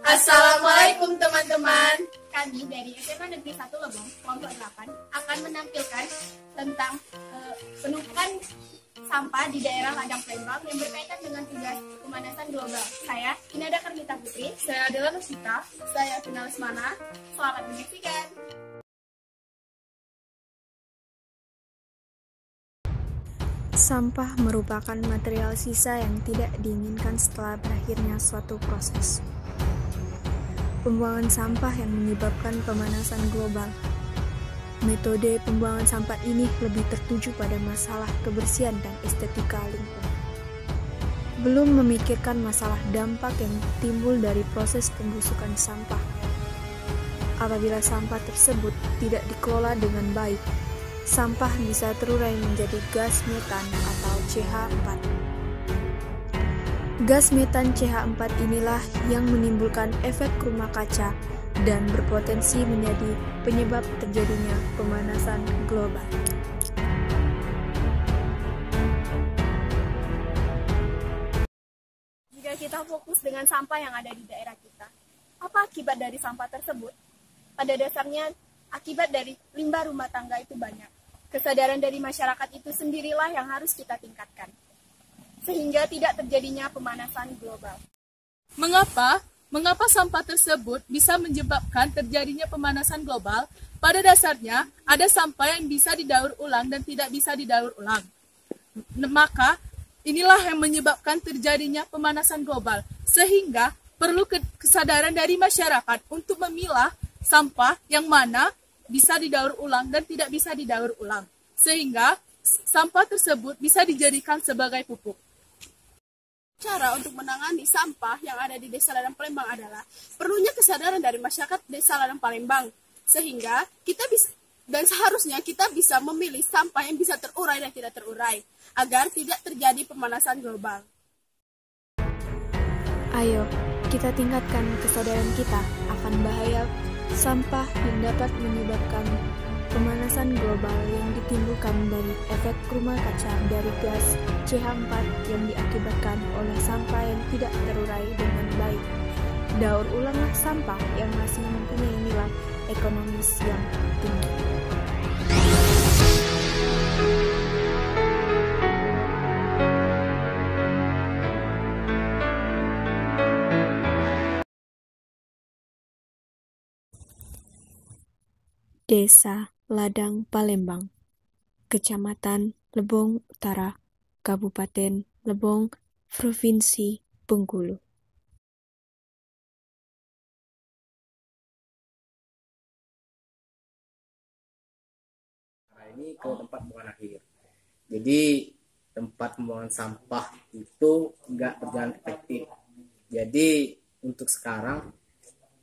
Assalamualaikum teman-teman. Kami dari SMA Negeri 1 Lebong, kelompok 8, akan menampilkan tentang penumpukan sampah di daerah Ladang Palembang yang berkaitan dengan tugas pemanasan global. Saya, Inada Karmita Putri. Saya adalah Nusita. Saya Final Lesmana. Selamat menyaksikan. Sampah merupakan material sisa yang tidak diinginkan setelah berakhirnya suatu proses. Pembuangan sampah yang menyebabkan pemanasan global. Metode pembuangan sampah ini lebih tertuju pada masalah kebersihan dan estetika lingkungan. Belum memikirkan masalah dampak yang timbul dari proses pembusukan sampah. Apabila sampah tersebut tidak dikelola dengan baik, sampah bisa terurai menjadi gas metan atau CH4. Gas metan CH4 inilah yang menimbulkan efek rumah kaca dan berpotensi menjadi penyebab terjadinya pemanasan global. Jika kita fokus dengan sampah yang ada di daerah kita, apa akibat dari sampah tersebut? Pada dasarnya, akibat dari limbah rumah tangga itu banyak. Kesadaran dari masyarakat itu sendirilah yang harus kita tingkatkan, sehingga tidak terjadinya pemanasan global. Mengapa sampah tersebut bisa menyebabkan terjadinya pemanasan global? Pada dasarnya, ada sampah yang bisa didaur ulang dan tidak bisa didaur ulang. Maka, inilah yang menyebabkan terjadinya pemanasan global. Sehingga, perlu kesadaran dari masyarakat untuk memilah sampah yang mana bisa didaur ulang dan tidak bisa didaur ulang. Sehingga, sampah tersebut bisa dijadikan sebagai pupuk. Cara untuk menangani sampah yang ada di Desa Ladang Palembang adalah perlunya kesadaran dari masyarakat Desa Ladang Palembang, sehingga kita bisa dan seharusnya kita bisa memilih sampah yang bisa terurai dan tidak terurai agar tidak terjadi pemanasan global. Ayo, kita tingkatkan kesadaran kita akan bahaya sampah yang dapat menyebabkan pemanasan global yang ditimbulkan dari efek rumah kaca dari gas CH4 yang diakibatkan oleh sampah yang tidak terurai dengan baik. Daur ulanglah sampah yang masih mempunyai nilai ekonomis yang tinggi. Desa Ladang Palembang, Kecamatan Lebong Utara, Kabupaten Lebong, Provinsi Bengkulu. Ini ke tempat pembuangan akhir. Jadi tempat pembuangan sampah itu nggak berjalan efektif. Jadi untuk sekarang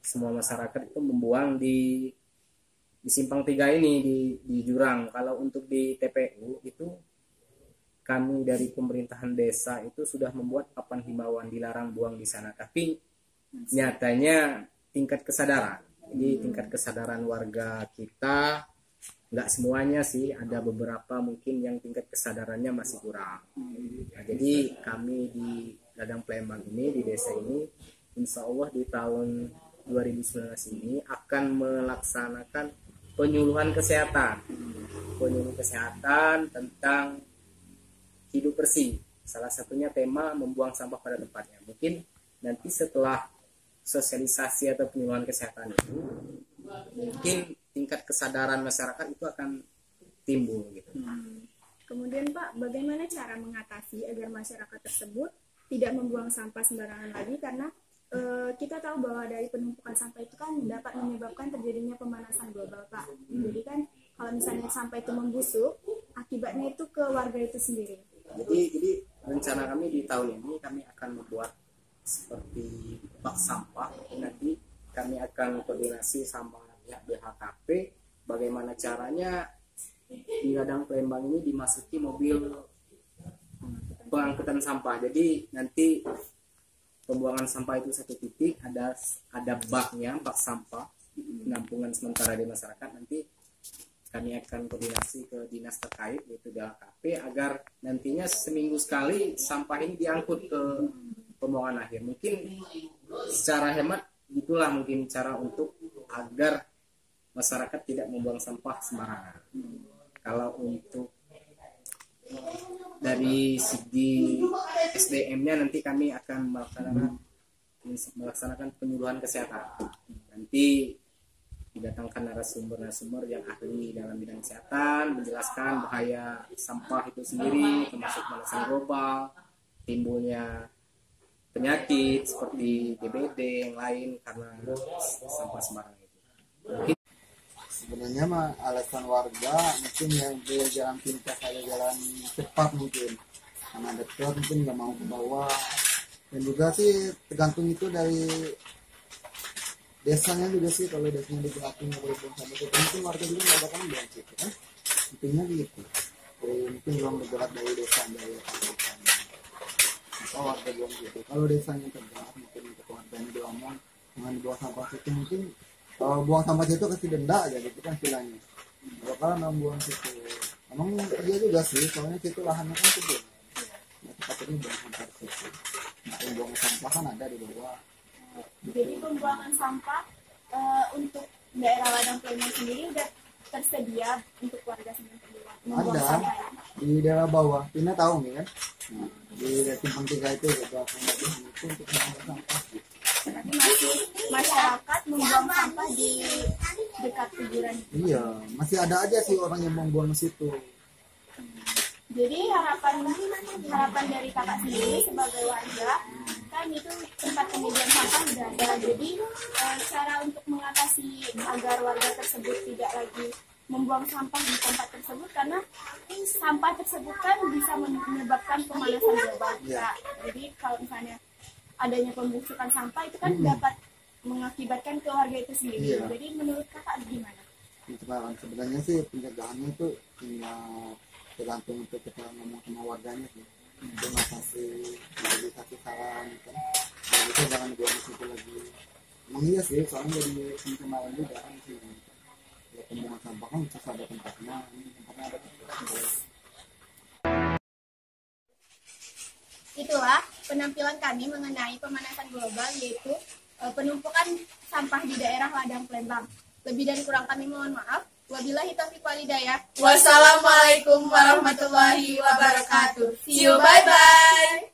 semua masyarakat itu membuang di simpang 3 ini di jurang. Kalau untuk di TPU itu kami dari pemerintahan desa itu sudah membuat papan himbauan dilarang buang di sana. Tapi nyatanya tingkat kesadaran. Jadi tingkat kesadaran warga kita nggak semuanya sih, ada beberapa mungkin yang tingkat kesadarannya masih kurang. Nah, jadi kami di Ladang Palembang ini, di desa ini, insya Allah di tahun 2019 ini akan melaksanakan penyuluhan kesehatan tentang hidup bersih. Salah satunya tema membuang sampah pada tempatnya. Mungkin nanti setelah sosialisasi atau penyuluhan kesehatan itu, mungkin tingkat kesadaran masyarakat itu akan timbul gitu. Kemudian Pak, bagaimana cara mengatasi agar masyarakat tersebut tidak membuang sampah sembarangan lagi, karena kita tahu bahwa dari penumpukan sampah itu kan dapat menyebabkan terjadinya pemanasan global, Pak. Jadi kan kalau misalnya sampah itu membusuk, akibatnya itu ke warga itu sendiri. Jadi rencana kami di tahun ini kami akan membuat seperti bak sampah. Nanti kami akan koordinasi sama pihak BHKP bagaimana caranya di Ladang Palembang ini dimasuki mobil pengangkutan sampah. Jadi nanti pembuangan sampah itu satu titik, ada baknya, bak sampah penampungan sementara di masyarakat. Nanti kami akan koordinasi ke dinas terkait yaitu BHKP agar nantinya seminggu sekali sampah ini diangkut ke pembuangan akhir. Mungkin secara hemat itulah mungkin cara untuk agar masyarakat tidak membuang sampah sembarangan. Kalau untuk dari segi SDM-nya nanti kami akan melaksanakan penyuluhan kesehatan. Nanti didatangkan narasumber yang ahli dalam bidang kesehatan, menjelaskan bahaya sampah itu sendiri, termasuk pemanasan global, timbulnya penyakit seperti DBD yang lain karena sampah sembarangan itu. Sebenarnya mah alasan warga mungkin yang dia jalan pintas ada jalan cepat mungkin karena dekat mungkin nggak mau ke bawah, dan juga sih tergantung itu dari desanya juga sih. Kalau desanya digerakin nggak boleh buang sampah itu mungkin warga juga nggak bakal buang situ kan, intinya gitu. Jadi mungkin ruang bergerak dari desa dari kabupaten atau warga buang gitu. Kalau desanya tergerak mungkin untuk warganya diomong dengan buang sampah itu mungkin buang sampah situ kasih denda aja gitu kan istilahnya. Kalau buang situ emang dia juga sih, soalnya situ lahannya kan kebun. Nah, tempat ini buang sampah situ. Nah, buang sampah kan ada di bawah. Jadi pembuangan sampah untuk daerah Ladang Palembang sendiri udah tersedia untuk warga sendiri membuang Ada sampah. di daerah bawah. Tina tahu nih kan? Nah, di simpang 3 itu beberapa itu untuk membuang sampah. Tapi masih masyarakat membuang sampah di dekat kuburan. Iya, masih ada aja sih orang yang membuang di situ. Jadi harapan dari kakak sendiri sebagai warga kan itu tempat penguburan sampah sudah ada. Jadi cara untuk mengatasi agar warga tersebut tidak lagi membuang sampah di tempat tersebut, karena sampah tersebut kan bisa menyebabkan pemanasan global. Ya. Jadi kalau misalnya adanya pembusukan sampah itu kan dapat mengakibatkan keluarga itu sendiri. Iya. Jadi menurut kakak gimana? Sebenarnya sih pencegahannya itu tinggal tergantung untuk kita ngomong sama warganya sih. Itu kasih saran kan. Nah, itu jangan buang di situ lagi. Emang iya sih, soalnya jadi pencemaran juga kan sih. Ya, pembuangan sampah kan bisa ada tempatnya ada tempat. Itulah penampilan kami mengenai pemanasan global, yaitu penumpukan sampah di daerah Ladang Palembang. Lebih dan kurang kami mohon maaf. Wabillahi taufiq wal hidayah. Wassalamualaikum warahmatullahi wabarakatuh. See you, bye-bye.